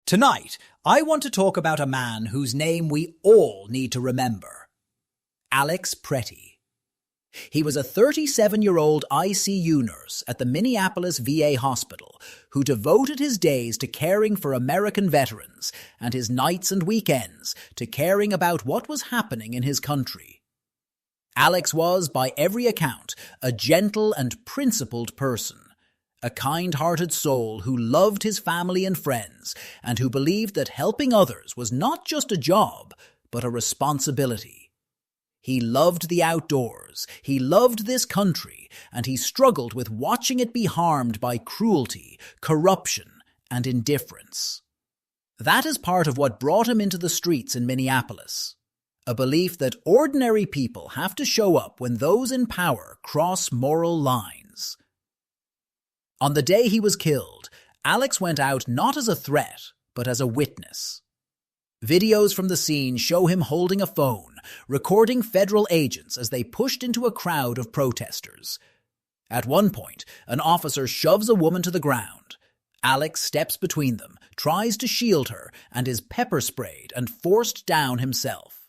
Tonight, I want to talk about a man whose name we all need to remember. Alex Pretti. He was a 37-year-old ICU nurse at the Minneapolis VA hospital who devoted his days to caring for American veterans and his nights and weekends to caring about what was happening in his country. Alex was, by every account, a gentle and principled person, a kind-hearted soul who loved his family and friends and who believed that helping others was not just a job, but a responsibility. He loved the outdoors, he loved this country, and he struggled with watching it be harmed by cruelty, corruption, and indifference. That is part of what brought him into the streets in Minneapolis, a belief that ordinary people have to show up when those in power cross moral lines. On the day he was killed, Alex went out not as a threat, but as a witness. Videos from the scene show him holding a phone, recording federal agents as they pushed into a crowd of protesters. At one point, an officer shoves a woman to the ground. Alex steps between them, tries to shield her, and is pepper-sprayed and forced down himself.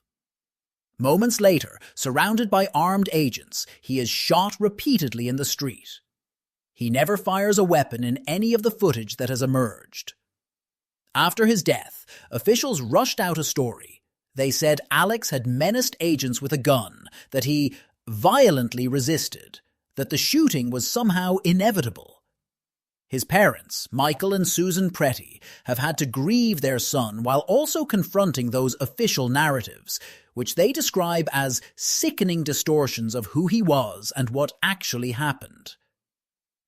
Moments later, surrounded by armed agents, he is shot repeatedly in the street. He never fires a weapon in any of the footage that has emerged. After his death, officials rushed out a story. They said Alex had menaced agents with a gun, that he violently resisted, that the shooting was somehow inevitable. His parents, Michael and Susan Pretti, have had to grieve their son while also confronting those official narratives, which they describe as sickening distortions of who he was and what actually happened.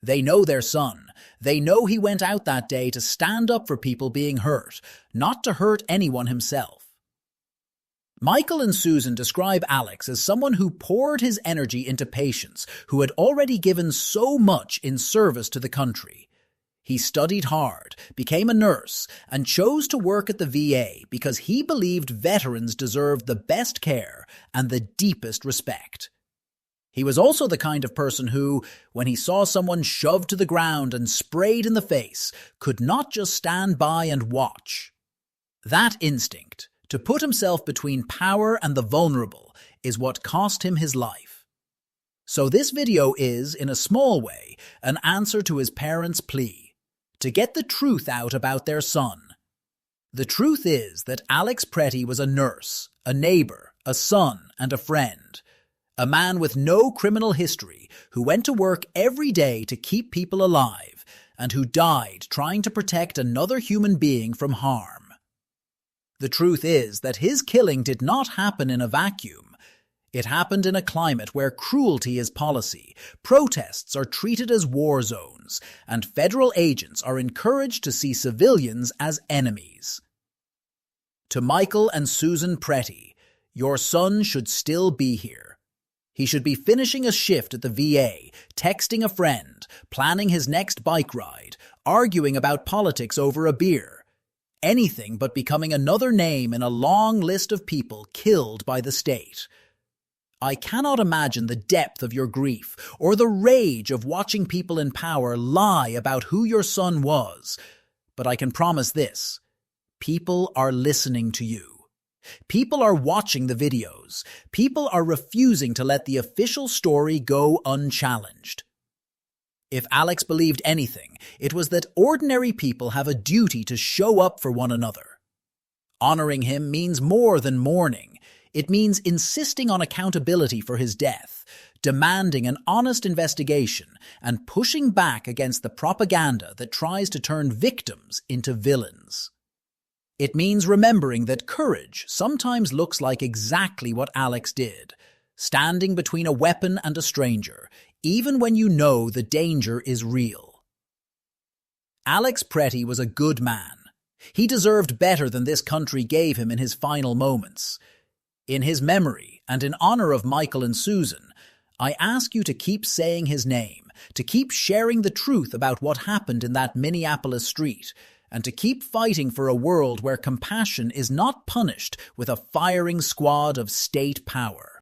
They know their son. They know he went out that day to stand up for people being hurt, not to hurt anyone himself. Michael and Susan describe Alex as someone who poured his energy into patients who had already given so much in service to the country. He studied hard, became a nurse, and chose to work at the VA because he believed veterans deserved the best care and the deepest respect. He was also the kind of person who, when he saw someone shoved to the ground and sprayed in the face, could not just stand by and watch. That instinct, to put himself between power and the vulnerable, is what cost him his life. So this video is, in a small way, an answer to his parents' plea, to get the truth out about their son. The truth is that Alex Pretti was a nurse, a neighbor, a son, and a friend. A man with no criminal history who went to work every day to keep people alive and who died trying to protect another human being from harm. The truth is that his killing did not happen in a vacuum. It happened in a climate where cruelty is policy, protests are treated as war zones, and federal agents are encouraged to see civilians as enemies. To Michael and Susan Pretti, your son should still be here. He should be finishing a shift at the VA, texting a friend, planning his next bike ride, arguing about politics over a beer. Anything but becoming another name in a long list of people killed by the state. I cannot imagine the depth of your grief or the rage of watching people in power lie about who your son was, but I can promise this: people are listening to you. People are watching the videos. People are refusing to let the official story go unchallenged. If Alex believed anything, it was that ordinary people have a duty to show up for one another. Honoring him means more than mourning. It means insisting on accountability for his death, demanding an honest investigation, and pushing back against the propaganda that tries to turn victims into villains. It means remembering that courage sometimes looks like exactly what Alex did, standing between a weapon and a stranger, even when you know the danger is real. Alex Pretti was a good man. He deserved better than this country gave him in his final moments. In his memory, and in honor of Michael and Susan, I ask you to keep saying his name, to keep sharing the truth about what happened in that Minneapolis street, and to keep fighting for a world where compassion is not punished with a firing squad of state power.